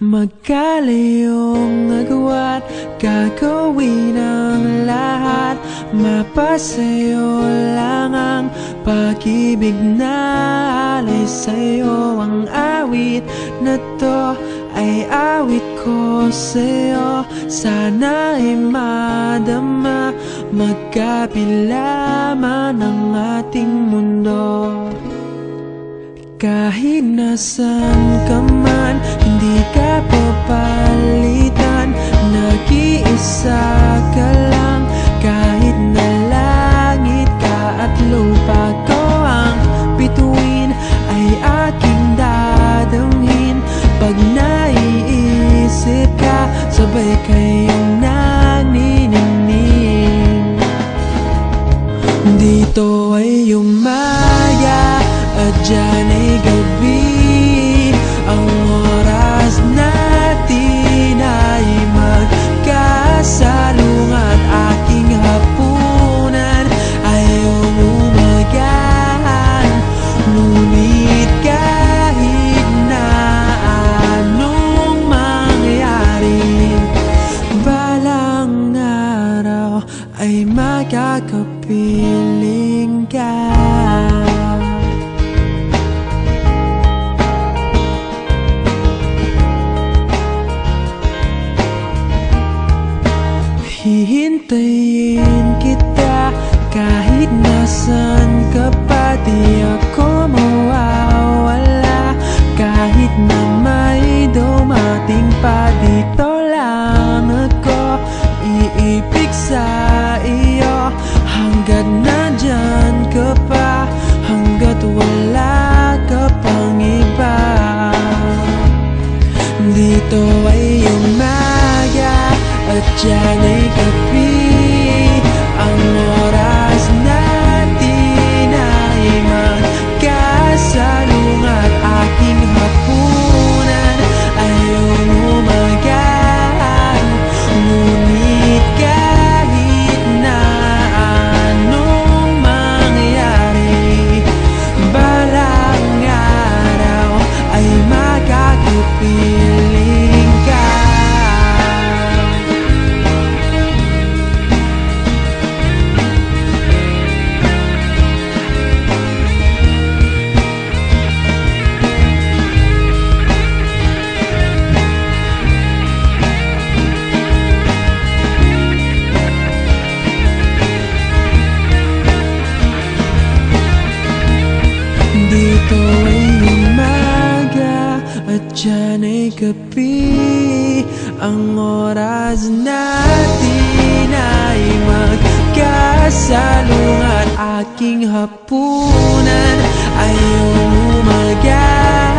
Magkalayong agwat, gagawin ang lahat. Mapasayo lang ang pag-ibig na alay sa'yo. Ang awit na to ay awit ko sa'yo. Sana ay madama, magkabila man ang ating mundo. Kahit nasan ka man, hindi ka papalitan. Nag-iisa ka lang, kahit na langit ka at lupa ko ang bituin, ay aking dadamhin. Pag naiisip ka, sabay kayong naniningning. Dito ay umaya at dyan ay gabi. Ang oras natin ay magkasalungat. Aking hapunan ay umumagahan. Ngunit kahit na anong mangyari, balang araw ay magkakapiling ka. Hihintayin kita kahit nasan ka pa. Di ako mawawala kahit na may dumating pa. Dito lang ako iibig sa iyo hanggat nandyan ka pa, hanggat wala ka pang iba. Dito ay umaga at dyan ay gabi. Ang oras natin ay magkasalungat. Aking hapunan ay umumagahan. Ngunit kahit na anong mangyari, balang araw ay magkakapiling ka. Dito ay umaga at dyan ay gabi. Ang oras natin ay magkasalungat. Aking hapunan ay umumaga.